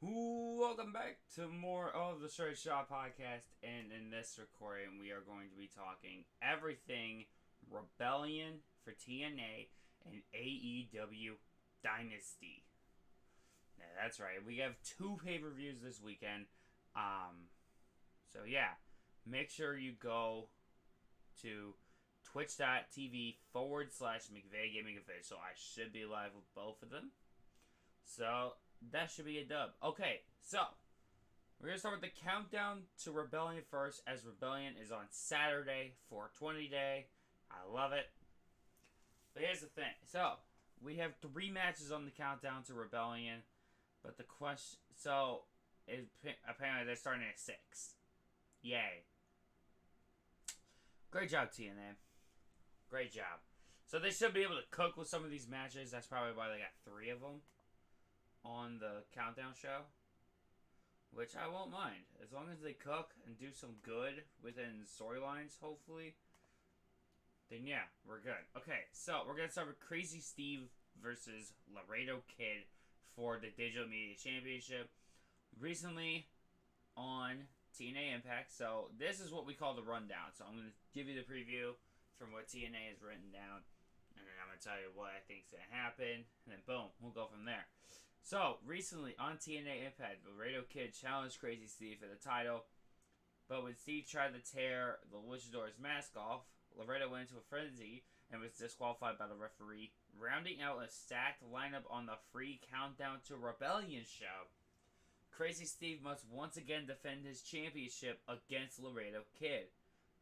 Welcome back to more of the Straight Shot Podcast, and in this recording, we are going to be talking everything Rebellion for TNA and AEW Dynasty. Yeah, that's right. We have two pay-per-views this weekend. So yeah, make sure you go to twitch.tv/McVey Gaming Official. I should be live with both of them. So that should be a dub. Okay, so we're gonna start with the countdown to Rebellion first, as Rebellion is on Saturday, 420 day. I love it. But here's the thing. So we have 3 matches on the countdown to Rebellion, but the question, apparently they're starting at 6. Yay! Great job, TNA. Great job. So they should be able to cook with some of these matches. That's probably why they got 3 of them on the countdown show, which I won't mind as long as they cook and do some good within storylines, hopefully. Then yeah, we're good. Okay, so we're gonna start with Crazy Steve versus Laredo Kid for the Digital Media Championship recently on TNA Impact. So this is what we call the rundown. So I'm gonna give you the preview from what TNA has written down, and then I'm gonna tell you what I think is gonna happen, and then boom, we'll go from there. So, recently on TNA Impact, Laredo Kid challenged Crazy Steve for the title, but when Steve tried to tear the Luchador's mask off, Laredo went into a frenzy and was disqualified by the referee, rounding out a stacked lineup on the free Countdown to Rebellion show. Crazy Steve must once again defend his championship against Laredo Kid.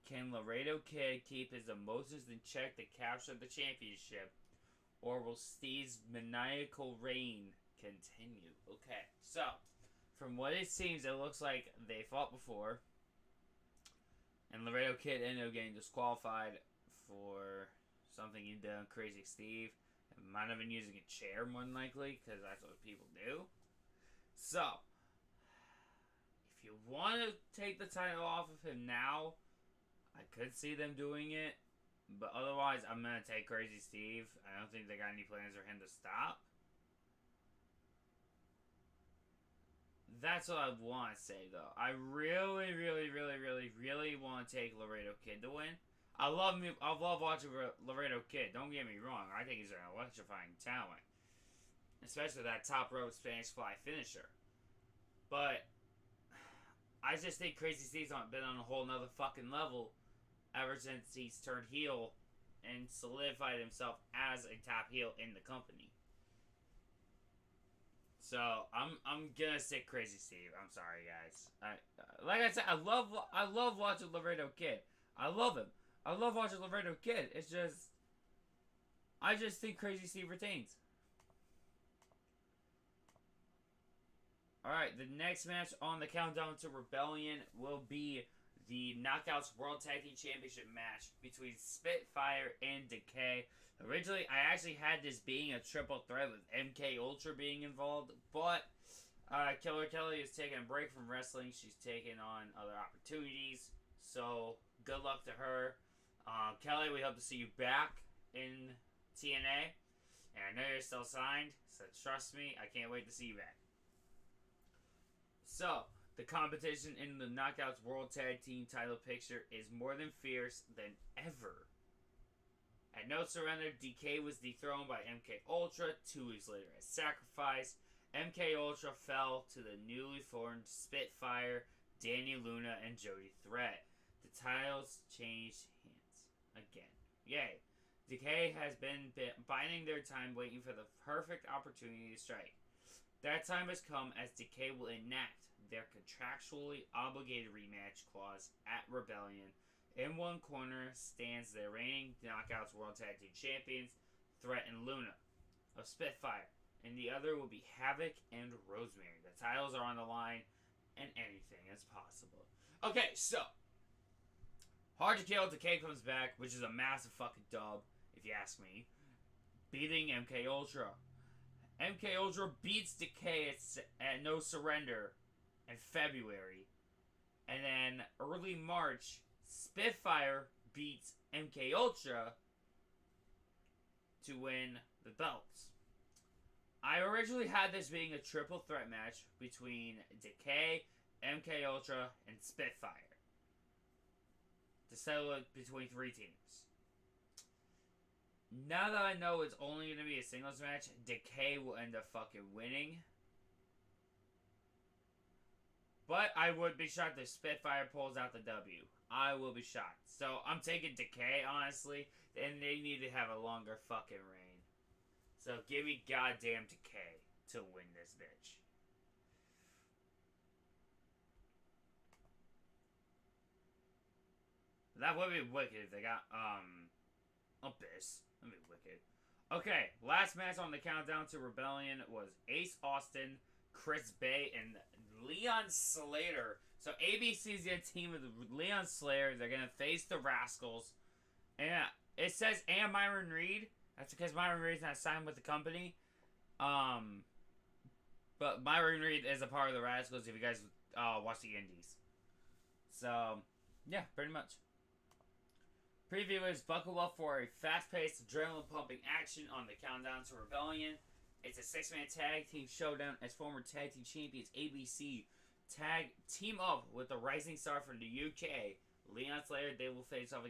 Can Laredo Kid keep his emotions in check to capture the championship, or will Steve's maniacal reign continue? Okay, so from what it seems, it looks like they fought before, and Laredo Kid ended up getting disqualified for something he did on Crazy Steve. It might have been using a chair, more than likely, because that's what people do. So, if you want to take the title off of him now, I could see them doing it, but otherwise, I'm going to take Crazy Steve. I don't think they got any plans for him to stop. That's what I want to say, though. I really, really, really, really, really want to take Laredo Kid to win. I love watching Laredo Kid. Don't get me wrong. I think he's an electrifying talent, especially that top rope Spanish Fly finisher. But I just think Crazy Steve's been on a whole nother fucking level ever since he's turned heel and solidified himself as a top heel in the company. So I'm gonna stick Crazy Steve. I'm sorry, guys. Like I said, I love watching Laredo Kid. I love him. I love watching Laredo Kid. It's just I just think Crazy Steve retains. All right, the next match on the countdown to Rebellion will be the Knockouts World Tag Team Championship match between Spitfire and Decay. Originally, I actually had this being a triple threat with MK Ultra being involved, but Killer Kelly is taking a break from wrestling. She's taking on other opportunities, so good luck to her. Kelly, we hope to see you back in TNA, and I know you're still signed, so trust me, I can't wait to see you back. So, the competition in the Knockouts World Tag Team title picture is more than fierce than ever. At No Surrender, DK was dethroned by MK Ultra 2 weeks later as Sacrifice. MK Ultra fell to the newly formed Spitfire, Danny Luna, and Jody Threat. The titles changed hands again. Yay. DK has been biding their time waiting for the perfect opportunity to strike. That time has come as Decay will enact their contractually obligated rematch clause at Rebellion. In one corner stands the reigning Knockouts World Tag Team Champions, Threat and Luna of Spitfire. In the other will be Havoc and Rosemary. The titles are on the line, and anything is possible. Okay, so Hard to Kill, Decay comes back, which is a massive fucking dub, if you ask me, beating MK Ultra. MK Ultra beats Decay at No Surrender in February. And then early March, Spitfire beats MK Ultra to win the belts. I originally had this being a triple threat match between Decay, MK Ultra, and Spitfire to settle it between 3 teams. Now that I know it's only going to be a singles match, Decay will end up fucking winning. But I would be shocked if Spitfire pulls out the W. I will be shocked. So I'm taking Decay, honestly, and they need to have a longer fucking reign. So give me goddamn Decay to win this bitch. That would be wicked if they got, Abyss. That'd be wicked. Okay, last match on the countdown to Rebellion was Ace Austin, Chris Bay, and Leon Slater. So ABC's gonna team with Leon Slater. They're gonna face the Rascals. And it says, and Myron Reed. That's because Myron Reed's not signed with the company. But Myron Reed is a part of the Rascals if you guys watch the Indies. So, yeah, pretty much. Preview is buckle up for a fast-paced, adrenaline-pumping action on the countdown to Rebellion. It's a 6-man tag team showdown as former tag team champions ABC team up with the rising star from the UK, Leon Slater. They will face off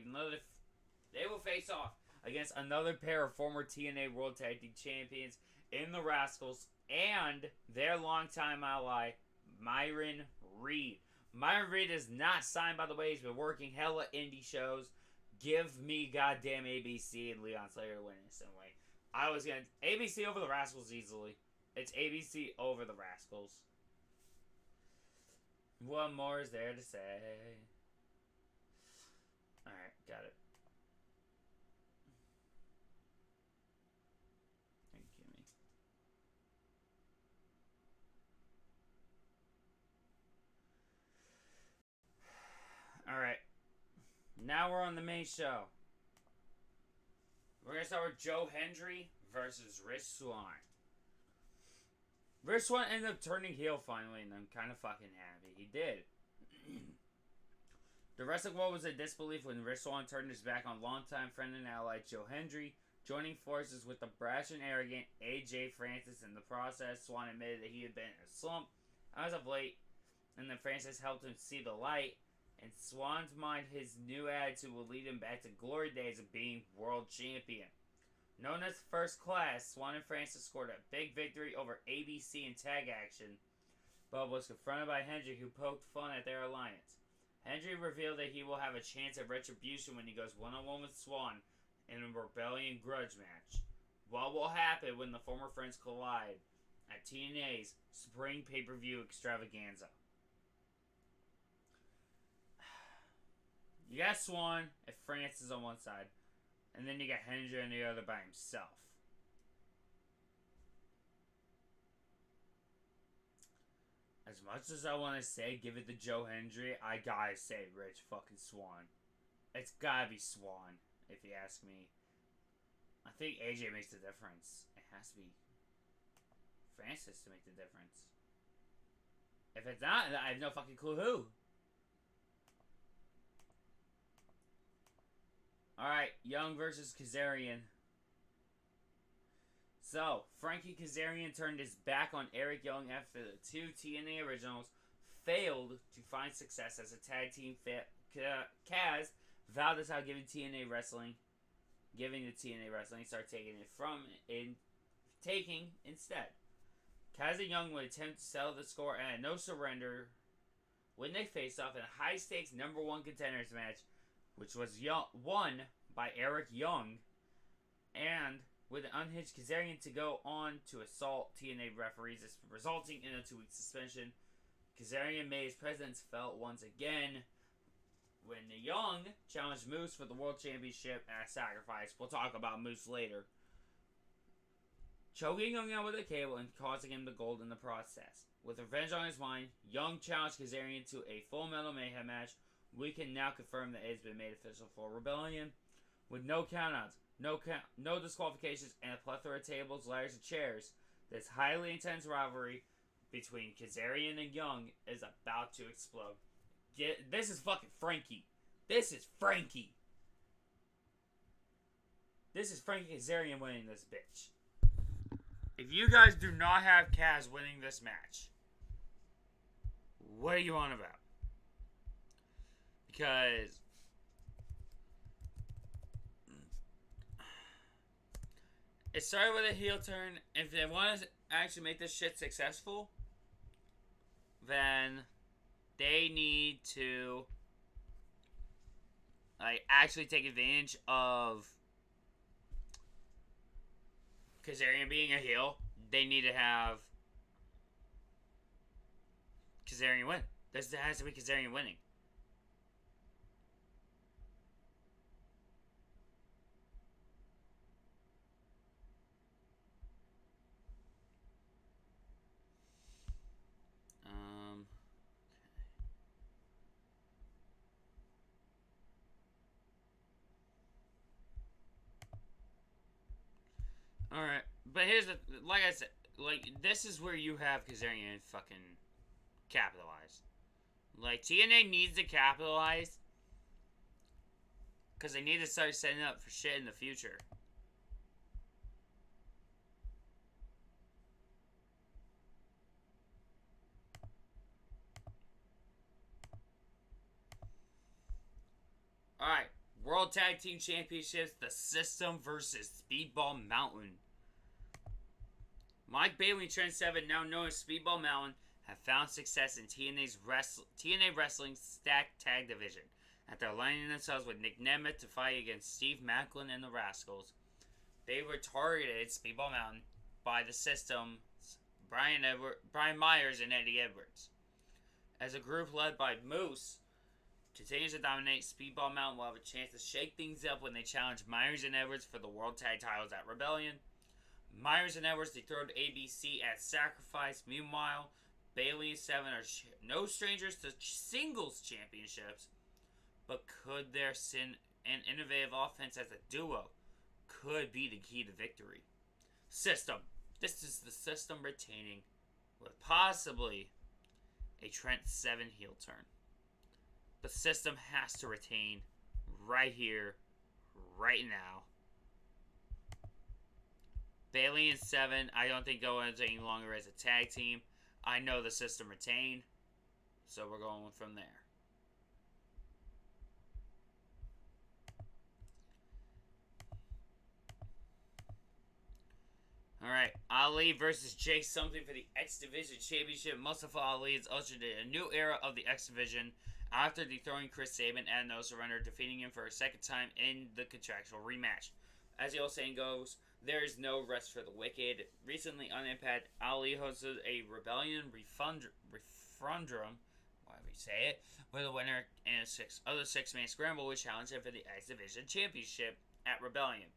against another pair of former TNA World Tag Team Champions in the Rascals and their longtime ally, Myron Reed. Myron Reed is not signed, by the way. He's been working hella indie shows. Give me goddamn ABC and Leon Slater to win instantly. I was going to... ABC over the Rascals easily. It's ABC over the Rascals. What more is there to say? Alright, got it. Thank you, me. Alright. Now we're on the main show. We're going to start with Joe Hendry versus Rich Swann. Rich Swann ended up turning heel finally, and I'm kind of fucking happy he did. The wrestling world was in disbelief when Rich Swann turned his back on longtime friend and ally Joe Hendry, joining forces with the brash and arrogant AJ Francis. In the process, Swann admitted that he had been in a slump as of late, and that Francis helped him see the light. In Swann's mind, his new attitude will lead him back to glory days of being world champion. Known as First Class, Swann and Francis scored a big victory over ABC in tag action, but was confronted by Hendry, who poked fun at their alliance. Hendry revealed that he will have a chance at retribution when he goes one-on-one with Swann in a Rebellion grudge match. What will happen when the former friends collide at TNA's Spring Pay-Per-View Extravaganza? You got Swann and Francis on one side, and then you got Hendry on the other by himself. As much as I want to say give it to Joe Hendry, I gotta say Rich fucking Swann. It's gotta be Swann, if you ask me. I think AJ makes the difference. It has to be Francis to make the difference. If it's not, I have no fucking clue who. Alright, Young versus Kazarian. So, Frankie Kazarian turned his back on Eric Young after the two TNA originals failed to find success as a tag team fit. Kaz vowed to stop giving the TNA wrestling, start taking instead. Kaz and Young would attempt to settle the score at a no surrender when they faced off in a high stakes number one contenders match, which was won by Eric Young, and with an unhinged Kazarian to go on to assault TNA referees, resulting in a 2-week suspension. Kazarian made his presence felt once again when Young challenged Moose for the World Championship at Sacrifice. We'll talk about Moose later. Choking Young out with a cable and causing him the gold in the process. With revenge on his mind, Young challenged Kazarian to a Full Metal Mayhem match. We can now confirm that it has been made official for Rebellion. With no countouts, no disqualifications, and a plethora of tables, ladders, and chairs, this highly intense rivalry between Kazarian and Young is about to explode. This is fucking Frankie. This is Frankie. This is Frankie Kazarian winning this bitch. If you guys do not have Kaz winning this match, what are you on about? Because it started with a heel turn. If they want to actually make this shit successful, then they need to actually take advantage of Kazarian being a heel. They need to have Kazarian win. This has to be Kazarian winning. Alright, but here's the, like I said, this is where you have Kazarian fucking capitalize. TNA needs to capitalize, because they need to start setting up for shit in the future. Alright, World Tag Team Championships, The System versus Speedball Mountain. Mike Bailey and Trent Seven, now known as Speedball Mountain, have found success in TNA Wrestling Stacked Tag Division after aligning themselves with Nick Nemeth to fight against Steve Macklin and the Rascals. They were targeted, Speedball Mountain, by The System's Brian Myers and Eddie Edwards. As a group led by Moose continues to dominate, Speedball Mountain will have a chance to shake things up when they challenge Myers and Edwards for the World Tag Titles at Rebellion. Myers and Edwards dethroned ABC at Sacrifice. Meanwhile, Bailey and Seven are no strangers to singles championships, but could their sin and innovative offense as a duo could be the key to victory. System. This is the System retaining with possibly a Trent Seven heel turn. The System has to retain right here, right now. Bailey and Seven, I don't think go any longer as a tag team. I know the System retain, so we're going from there. Alright, Ali versus Jake Something for the X Division Championship. Mustafa Ali has ushered in a new era of the X Division after dethroning Chris Sabin and No Surrender, defeating him for a second time in the contractual rematch. As the old saying goes, there is no rest for the wicked. Recently on Impact, Ali hosted a Rebellion referendum, whatever you say it, where the winner and a six-man scramble would challenge him for the X Division Championship at Rebellion.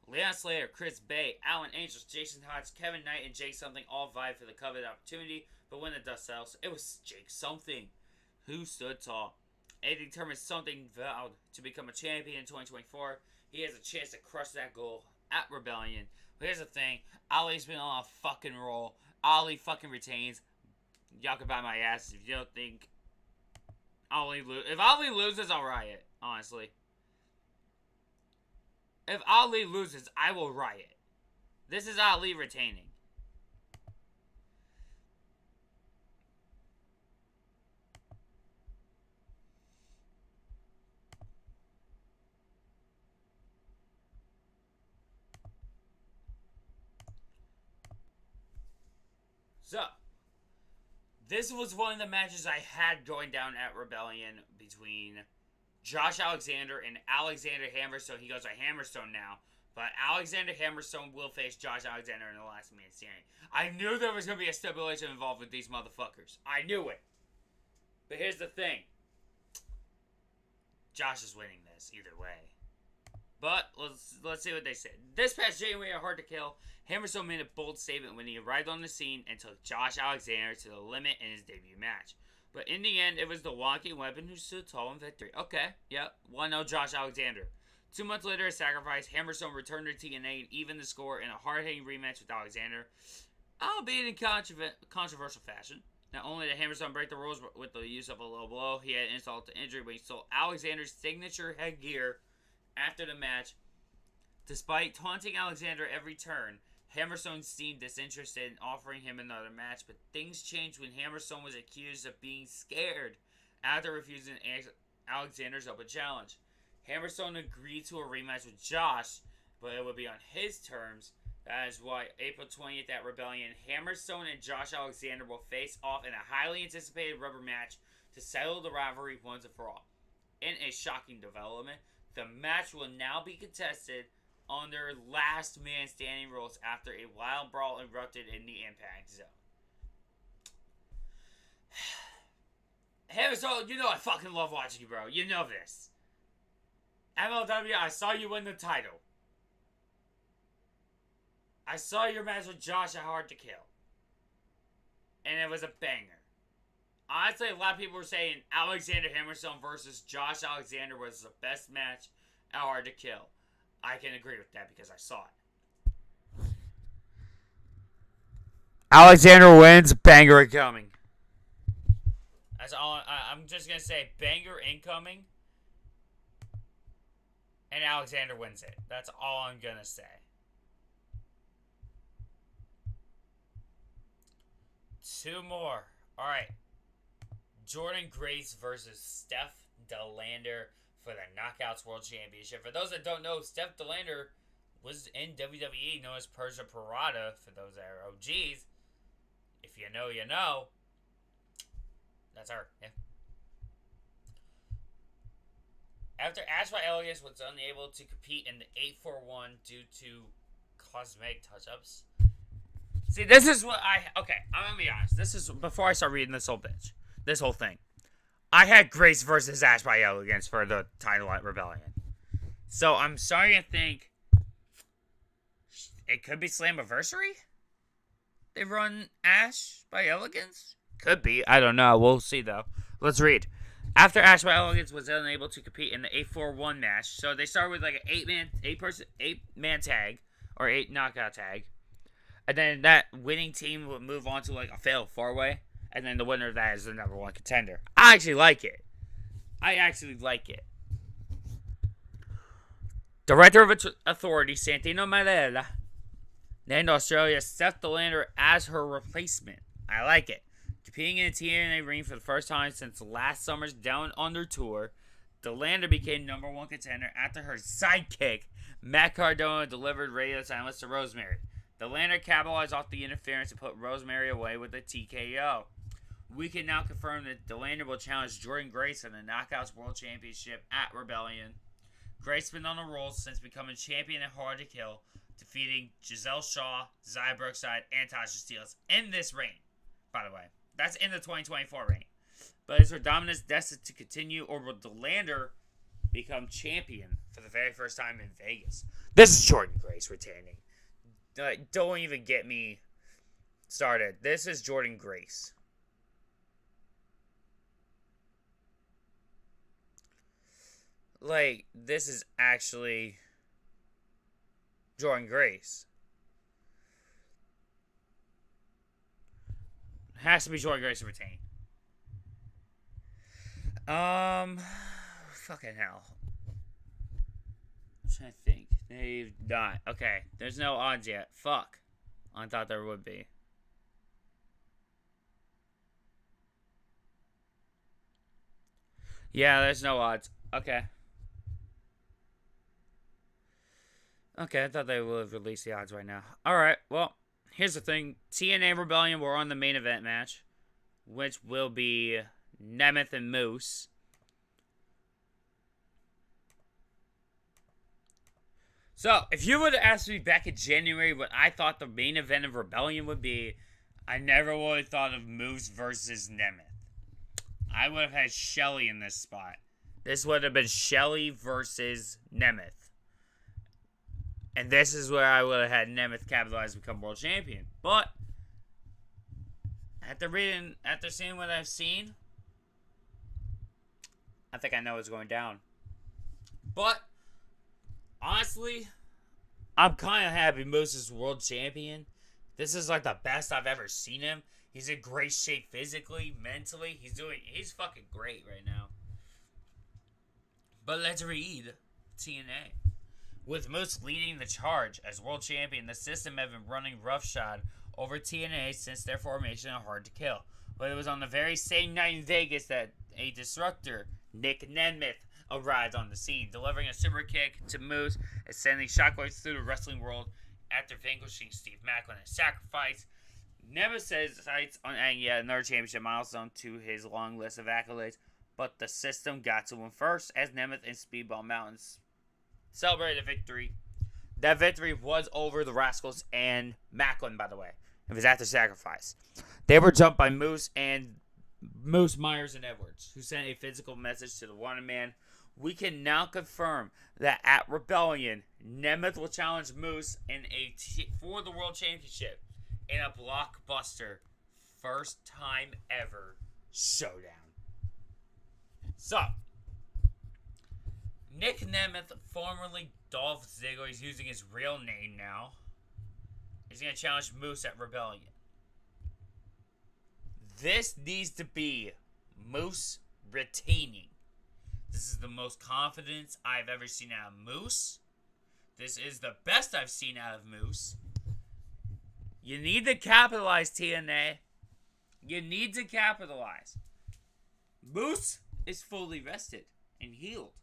Leon Slater, Chris Bay, Alan Angels, Jason Hodge, Kevin Knight, and Jake Something all vied for the coveted opportunity, but when the dust settles, it was Jake Something who stood tall. And determined Something vowed to become a champion in 2024. He has a chance to crush that goal at Rebellion. But here's the thing, Ali's been on a fucking roll. Ali fucking retains. Y'all can buy my ass if you don't think Ali loses. If Ali loses, I'll riot, honestly. If Ali loses, I will riot. This is Ali retaining. So, this was one of the matches I had going down at Rebellion between Josh Alexander and Alexander Hammerstone. He goes by Hammerstone now. But Alexander Hammerstone will face Josh Alexander in the last man standing. I knew there was going to be a stipulation involved with these motherfuckers. I knew it. But here's the thing. Josh is winning this either way. But let's see what they said. This past January at Hard to Kill, Hammerstone made a bold statement when he arrived on the scene and took Josh Alexander to the limit in his debut match. But in the end, it was the walking weapon who stood tall in victory. Okay, yep, 1-0 Josh Alexander. 2 months later at Sacrifice, Hammerstone returned to TNA and evened the score in a hard-hitting rematch with Alexander, albeit in controversial fashion. Not only did Hammerstone break the rules with the use of a low blow, he had insult to injury when he stole Alexander's signature headgear after the match. Despite taunting Alexander every turn, Hammerstone seemed disinterested in offering him another match, but things changed when Hammerstone was accused of being scared after refusing Alexander's open challenge. Hammerstone agreed to a rematch with Josh, but it would be on his terms. That is why April 20th at Rebellion, Hammerstone and Josh Alexander will face off in a highly anticipated rubber match to settle the rivalry once and for all. In a shocking development, the match will now be contested under last man standing rules after a wild brawl erupted in the Impact Zone. Hammerstone, you know I fucking love watching you, bro. You know this. MLW, I saw you win the title. I saw your match with Josh at Hard to Kill. And it was a banger. Honestly, a lot of people were saying Alexander Hammerstone versus Josh Alexander was the best match at Hard to Kill. I can agree with that because I saw it. Alexander wins, banger incoming. That's all. I'm just going to say banger incoming. And Alexander wins it. That's all I'm going to say. Two more. Alright. Jordan Grace versus Steph DeLander for the Knockouts World Championship. For those that don't know, Steph DeLander was in WWE, known as Persia Parada, for those that are OGs. If you know, you know. That's her, yeah. After Ashby Elliott was unable to compete in the 841 due to cosmetic touch-ups. See, this is what okay, I'm gonna be honest. This is, before I start reading this whole thing. I had Grace versus Ashby Elliott for the title at Rebellion. So I'm starting to think it could be Slammiversary? They run Ash by Elegance? Could be. I don't know. We'll see, though. Let's read. After Ash by Elegance was unable to compete in the 841 match, so they started with like an 8-man tag, or 8 knockout tag. And then that winning team would move on to like a fatal 4-way. And then the winner of that is the number 1 contender. I actually like it. Director of Authority, Santino Marella, named Australia Steph DeLander as her replacement. I like it. Competing in a TNA ring for the first time since last summer's Down Under tour, DeLander became number 1 contender after her sidekick, Matt Cardona, delivered radio silence to Rosemary. DeLander capitalized off the interference and put Rosemary away with a TKO. We can now confirm that DeLander will challenge Jordan Grace in the Knockouts World Championship at Rebellion. Grace has been on a roll since becoming champion at Hard to Kill, defeating Giselle Shaw, Xia Brookside, and Tasha Steelz in this reign. By the way, that's in the 2024 reign. But is her dominance destined to continue, or will DeLander become champion for the very first time in Vegas? This is Jordan Grace retaining. Don't even get me started. This is Jordan Grace. Like, this is actually Jordan Grace. Has to be Jordan Grace to retain. Fucking hell. I'm trying to think. They've not. Okay, there's no odds yet. Fuck. I thought there would be. Yeah, there's no odds. Okay. Okay, I thought they would have released the odds right now. Alright, well, here's the thing. TNA Rebellion were on the main event match, which will be Nemeth and Moose. So, if you would have asked me back in January what I thought the main event of Rebellion would be, I never would have thought of Moose versus Nemeth. I would have had Shelly in this spot. This would have been Shelly versus Nemeth. And this is where I would have had Nemeth capitalize and become world champion. But, after seeing what I've seen, I think I know what's going down. But, honestly, I'm kind of happy Moose is world champion. This is like the best I've ever seen him. He's in great shape physically, mentally. He's fucking great right now. But let's read TNA. With Moose leading the charge as world champion, the system had been running roughshod over TNA since their formation of Hard to Kill. But it was on the very same night in Vegas that a disruptor, Nick Nemeth, arrived on the scene, delivering a super kick to Moose and sending shockwaves through the wrestling world after vanquishing Steve Macklin in sacrifice. Nemeth says sights on adding yet another championship milestone to his long list of accolades, but the system got to him first as Nemeth and Speedball Mountains celebrated a victory. That victory was over the Rascals and Macklin, by the way. It was after sacrifice. They were jumped by Moose, Myers, and Edwards, who sent a physical message to the Wanted Man. We can now confirm that at Rebellion, Nemeth will challenge Moose for the World Championship in a blockbuster, first time ever showdown. So, Nick Nemeth, formerly Dolph Ziggler, he's using his real name now. He's going to challenge Moose at Rebellion. This needs to be Moose retaining. This is the most confidence I've ever seen out of Moose. This is the best I've seen out of Moose. You need to capitalize, TNA. You need to capitalize. Moose is fully rested and healed.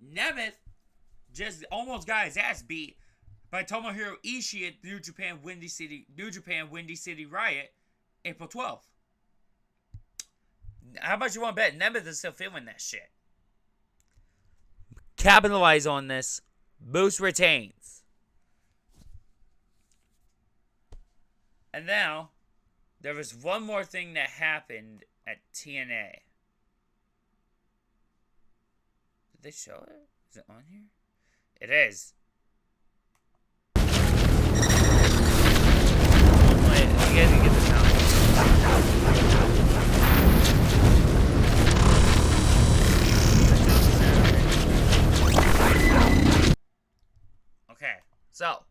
Nemeth just almost got his ass beat by Tomohiro Ishii at New Japan Windy City Riot, April 12th. How much you want to bet Nemeth is still feeling that shit? Capitalize on this. Moose retains. And now, there was one more thing that happened at TNA. Did they show it? Is it on here? It is. Wait, you guys can get this out. Okay, so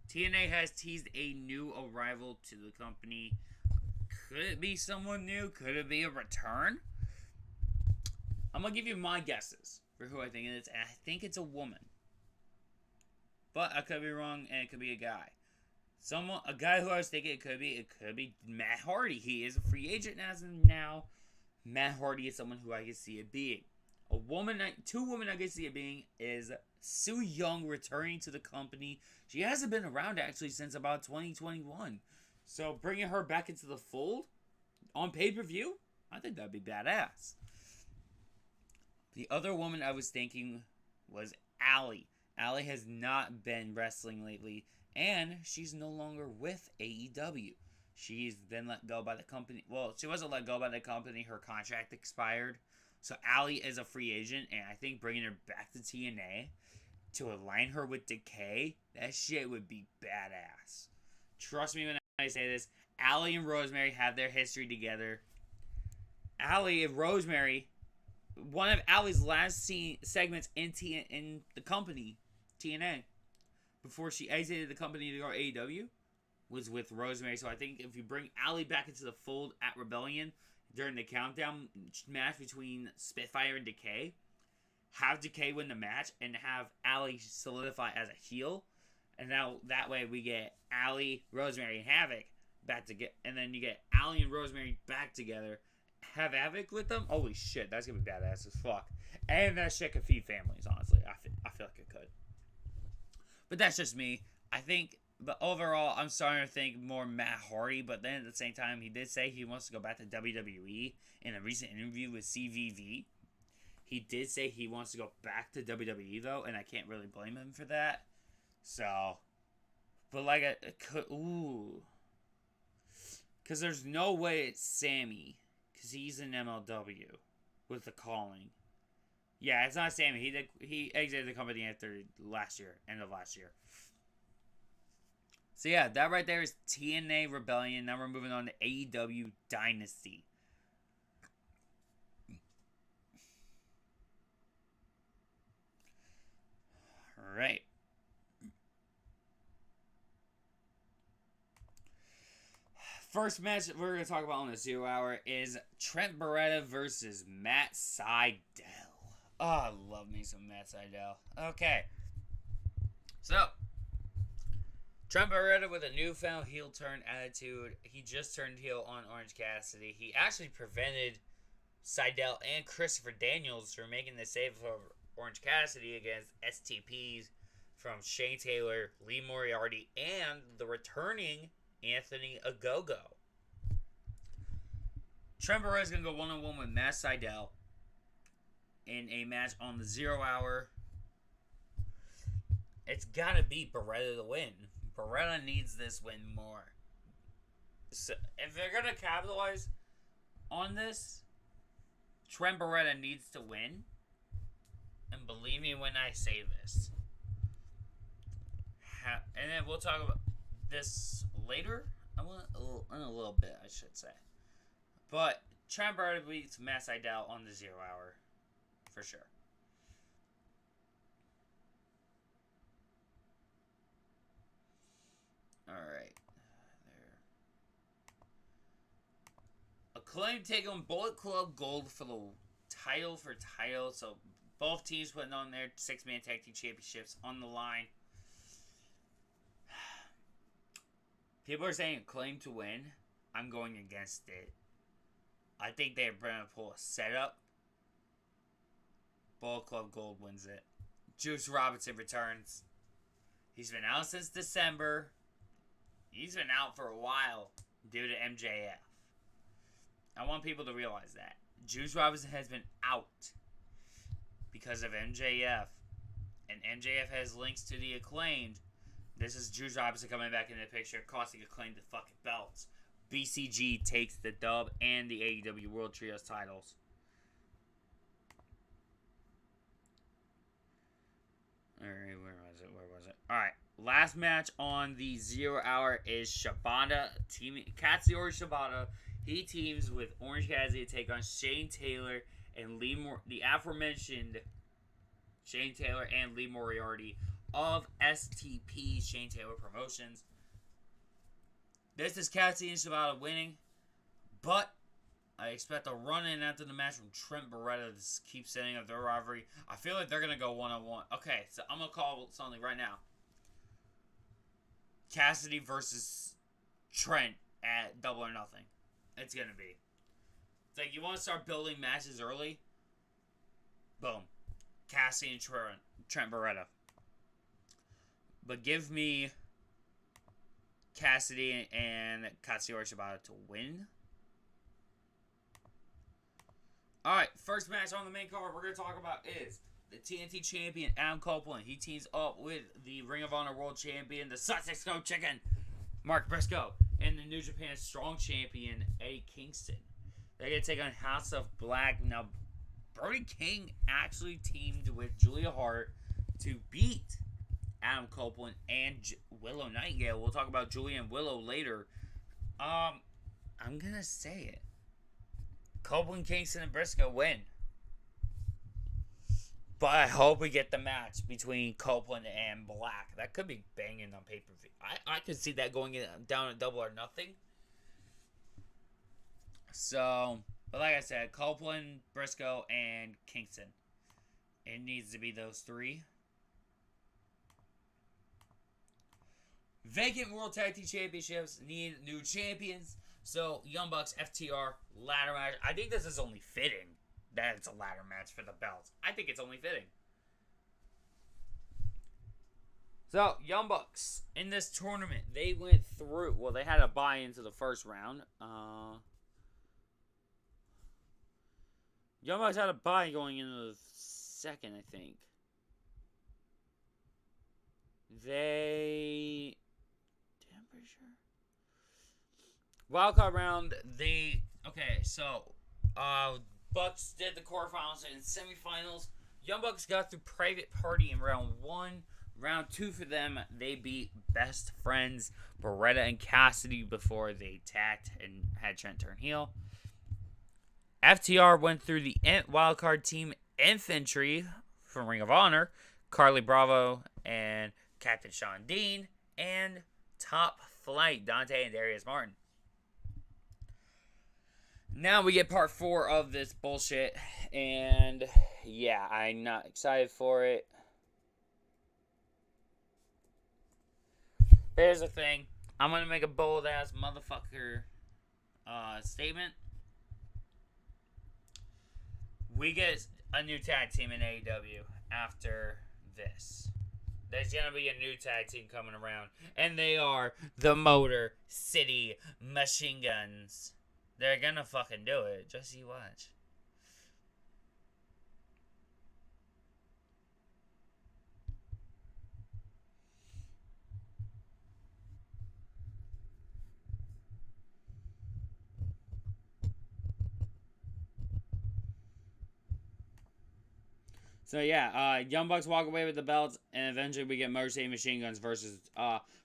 TNA has teased a new arrival to the company. Could it be someone new? Could it be a return? I'm going to give you my guesses for who I think it is, and I think it's a woman. But I could be wrong, and it could be a guy. A guy who I was thinking it could be Matt Hardy. He is a free agent as of now. Matt Hardy is someone who I can see it being. Two women I can see it being is Su Yung returning to the company. She hasn't been around actually since about 2021. So bringing her back into the fold on pay-per-view, I think that'd be badass. The other woman I was thinking was Allie. Allie has not been wrestling lately, and she's no longer with AEW. She's been let go by the company. Well, she wasn't let go by the company. Her contract expired. So Allie is a free agent, and I think bringing her back to TNA to align her with Decay, that shit would be badass. Trust me when I say this. Allie and Rosemary have their history together. Allie and Rosemary, one of Allie's last segments in the company, TNA, before she exited the company to go to AEW, was with Rosemary. So I think if you bring Allie back into the fold at Rebellion during the countdown match between Spitfire and Decay, have Decay win the match and have Allie solidify as a heel, and now that way we get Allie, Rosemary, and Havoc back together, and then you get Allie and Rosemary back together. Have Havoc with them? Holy shit, that's gonna be badass as fuck. And that shit could feed families, honestly. I feel like it could. But that's just me. But overall, I'm starting to think more Matt Hardy, but then at the same time, he did say he wants to go back to WWE in a recent interview with CVV. He did say he wants to go back to WWE, though, and I can't really blame him for that. So, but like, because there's no way it's Sammy, because he's in MLW with the calling. Yeah, it's not Sammy. He exited the company after end of last year. So yeah, that right there is TNA Rebellion. Now we're moving on to AEW Dynasty. Alright. First match we're going to talk about on the 0 Hour is Trent Beretta versus Matt Sydal. Oh, I love me some Matt Sydal. Okay. So, Trent Beretta with a newfound heel turn attitude. He just turned heel on Orange Cassidy. He actually prevented Seidel and Christopher Daniels from making the save for Orange Cassidy against STPs from Shane Taylor, Lee Moriarty, and the returning Anthony Ogogo. Trent Beretta is going to go one-on-one with Matt Seidel in a match on the 0 Hour. It's got to be Beretta to win. Beretta needs this win more. So if they're going to capitalize on this, Trent Beretta needs to win. And believe me when I say this. And then we'll talk about this later. In a little bit, I should say. But Trent Beretta beats Matt Seidel on the 0 Hour. For sure. Alright. There. Acclaim take on Bullet Club Gold for the title. So both teams putting on their 6-man tag team championships on the line. People are saying Acclaim to win. I'm going against it. I think they're going to pull a setup. Bullet Club Gold wins it. Juice Robinson returns. He's been out since December. He's been out for a while due to MJF. I want people to realize that. Juice Robinson has been out because of MJF. And MJF has links to the Acclaimed. This is Juice Robinson coming back into the picture, costing Acclaimed the fucking belts. BCG takes the dub and the AEW World Trios titles. Alright, where was it? Alright, last match on the 0 Hour is Shibata. Katsuyori Shibata. He teams with Orange Cassidy to take on Shane Taylor and the aforementioned Shane Taylor and Lee Moriarty of STP Shane Taylor Promotions. This is Cassidy and Shibata winning, but I expect a run-in after the match from Trent Beretta to keep setting up their rivalry. I feel like they're going to go one-on-one. Okay, so I'm going to call something right now. Cassidy versus Trent at Double or Nothing. It's going to be. It's like you want to start building matches early. Boom. Cassidy and Trent Beretta. But give me Cassidy and Katsuyori Shibata to win. Alright, first match on the main card we're going to talk about is the TNT champion, Adam Copeland. He teams up with the Ring of Honor World Champion, the Sussex Go Chicken, Mark Briscoe, and the New Japan Strong Champion, Eddie Kingston. They're going to take on House of Black. Now, Brody King actually teamed with Julia Hart to beat Adam Copeland and Willow Nightingale. We'll talk about Julia and Willow later. I'm going to say it. Copeland, Kingston, and Briscoe win. But I hope we get the match between Copeland and Black. That could be banging on pay-per-view. I could see that going down at Double or Nothing. So, but like I said, Copeland, Briscoe, and Kingston. It needs to be those three. Vacant World Tag Team Championships need new champions. So, Young Bucks, FTR, ladder match. I think this is only fitting that it's a ladder match for the belts. I think it's only fitting. So, Young Bucks, in this tournament, they went through... Well, they had a bye into the first round. Young Bucks had a bye going into the second, I think. They... I'm pretty sure. Wildcard round, okay, so, Bucks did the quarterfinals and semifinals. Young Bucks got through Private Party in round 1. Round 2 for them, they beat Best Friends, Beretta and Cassidy before they tacked and had Trent turn heel. FTR went through the wildcard team Infantry from Ring of Honor, Carly Bravo and Captain Sean Dean, and Top Flight, Dante and Darius Martin. Now we get part 4 of this bullshit, and yeah, I'm not excited for it. But here's the thing. I'm going to make a bold ass motherfucker statement. We get a new tag team in AEW after this. There's going to be a new tag team coming around. And they are the Motor City Machine Guns. They're going to fucking do it. Just you watch. So yeah, Young Bucks walk away with the belts, and eventually we get Motor City Machine Guns versus.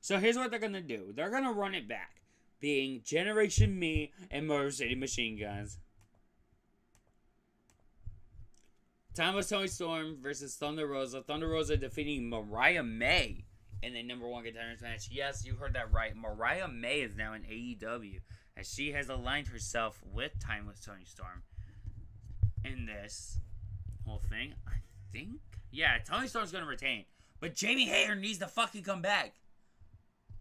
So here's what they're gonna do. They're gonna run it back, being Generation Me and Motor City Machine Guns. Timeless Tony Storm versus Thunder Rosa. Thunder Rosa defeating Mariah May in the #1 contenders match. Yes, you heard that right. Mariah May is now in AEW, as she has aligned herself with Timeless Tony Storm in this whole thing. I think. Yeah, Tony Storm's gonna retain. But Jamie Hayter needs to fucking come back.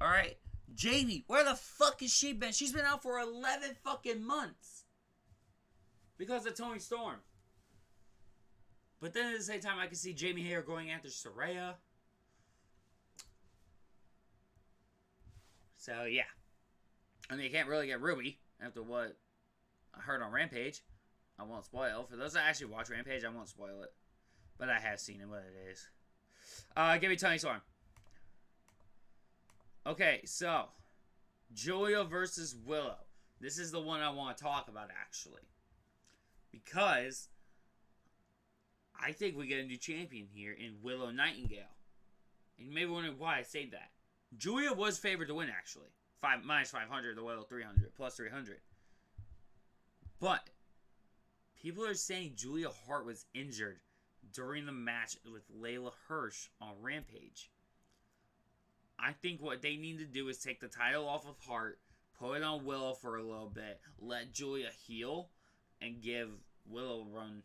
Alright? Jamie, where the fuck has she been? She's been out for 11 fucking months. Because of Tony Storm. But then at the same time, I can see Jamie Hayter going after Saraya. So, yeah. I mean, you can't really get Ruby after what I heard on Rampage. I won't spoil. For those that actually watch Rampage, I won't spoil it. But I have seen it, what it is. Give me Tony Storm. Okay, so. Julia versus Willow. This is the one I want to talk about, actually. Because I think we get a new champion here in Willow Nightingale. And you may be wondering why I say that. Julia was favored to win, actually. Minus 500, the Willow 300, plus 300. But people are saying Julia Hart was injured during the match with Layla Hirsch on Rampage. I think what they need to do is take the title off of Hart, put it on Willow for a little bit, let Julia heal, and give Willow a run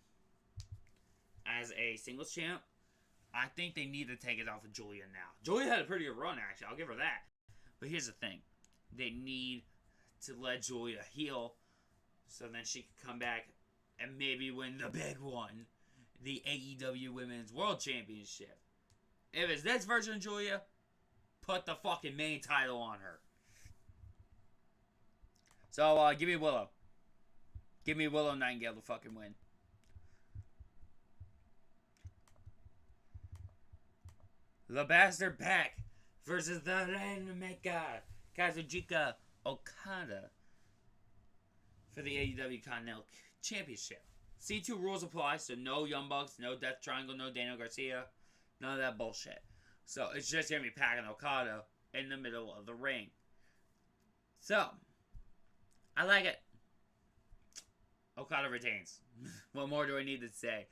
as a singles champ. I think they need to take it off of Julia now. Julia had a pretty good run, actually. I'll give her that. But here's the thing. They need to let Julia heal so then she can come back and maybe win the big one. The AEW Women's World Championship. If it's this version of Julia, put the fucking main title on her. So, give me Willow. Give me Willow Nightingale to fucking win. The Bastard Pack versus the Rainmaker, Kazuchika Okada, for the AEW Continental Championship. C2 rules apply, so no Young Bucks, no Death Triangle, no Daniel Garcia, none of that bullshit. So it's just going to be Pac and Okada in the middle of the ring. So, I like it. Okada retains. What more do I need to say?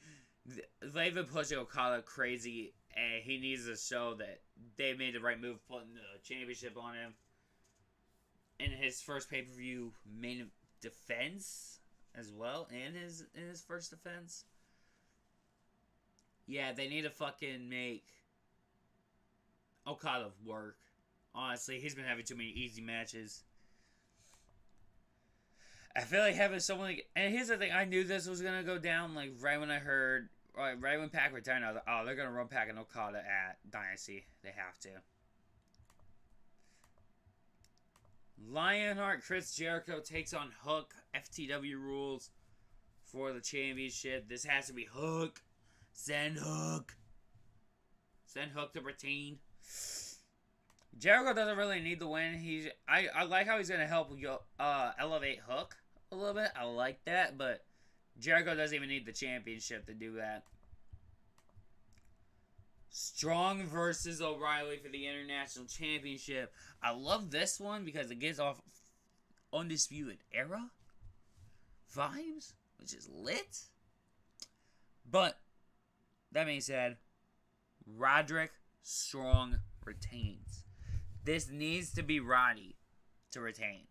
They've been pushing Okada crazy, and he needs to show that they made the right move putting the championship on him in his first pay-per-view main defense as well, and in his first defense. Yeah, they need to fucking make Okada work. Honestly, he's been having too many easy matches. I feel like having someone like, and here's the thing, I knew this was gonna go down like right when I heard, right when Pac returned. I was like, oh, they're gonna run Pac and Okada at Dynasty. They have to. Lionheart Chris Jericho takes on Hook. FTW rules for the championship. This has to be Hook. Send Hook. Send Hook to retain. Jericho doesn't really need the win. I like how he's gonna help elevate Hook a little bit. I like that, but Jericho doesn't even need the championship to do that. Strong versus O'Reilly for the International Championship. I love this one because it gives off Undisputed Era vibes, which is lit. But that being said, Roderick Strong retains. This needs to be Roddy to retain.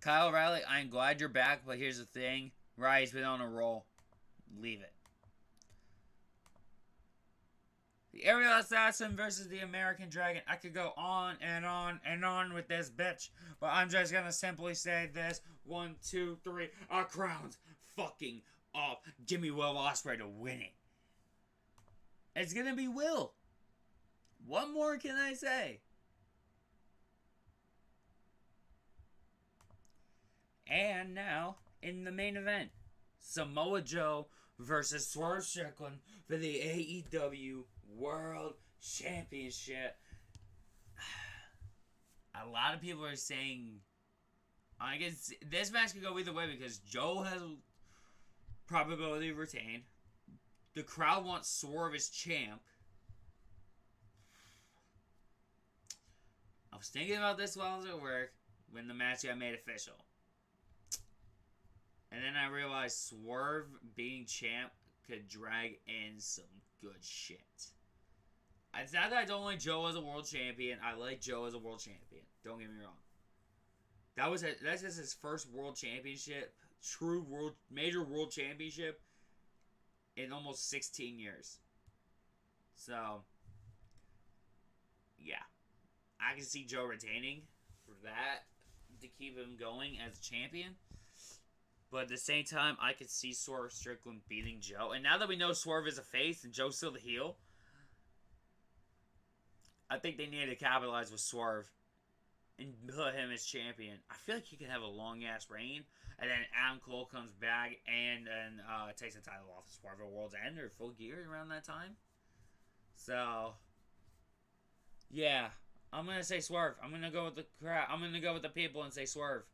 Kyle O'Reilly, I'm glad you're back, but here's the thing. Roddy's been on a roll. Leave it. The Aerial Assassin versus the American Dragon. I could go on and on and on with this bitch, but I'm just gonna simply say this. 1, 2, 3. Our crown's fucking up. Give me Will Ospreay to win it. It's gonna be Will. What more can I say? And now, in the main event, Samoa Joe versus Swerve Strickland for the AEW World Championship. A lot of people are saying, I guess this match could go either way because Joe has probability of retain. The crowd wants Swerve as champ. I was thinking about this while I was at work when the match got made official. And then I realized Swerve being champ could drag in some good shit. It's not that I don't like Joe as a world champion. I like Joe as a world champion. Don't get me wrong. That's just his first world championship, major world championship in almost 16 years. So, yeah. I can see Joe retaining for that to keep him going as a champion. But at the same time, I could see Swerve Strickland beating Joe. And now that we know Swerve is a face and Joe's still the heel, I think they need to capitalize with Swerve and put him as champion. I feel like he could have a long-ass reign. And then Adam Cole comes back and then takes the title off of Swerve at World's End or Full Gear around that time. So, yeah. I'm going to say Swerve. I'm going to go with the crowd. I'm going to go with the people and say Swerve.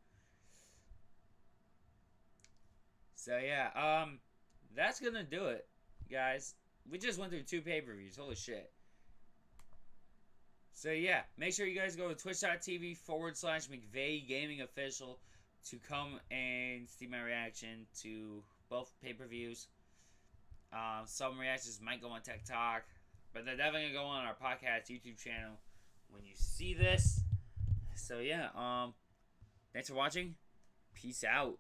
So, yeah. That's going to do it, guys. We just went through 2 pay-per-views. Holy shit. So, yeah. Make sure you guys go to twitch.tv/McVey Gaming Official to come and see my reaction to both pay-per-views. Some reactions might go on TikTok, but they're definitely going to go on our podcast YouTube channel when you see this. So, yeah. Thanks for watching. Peace out.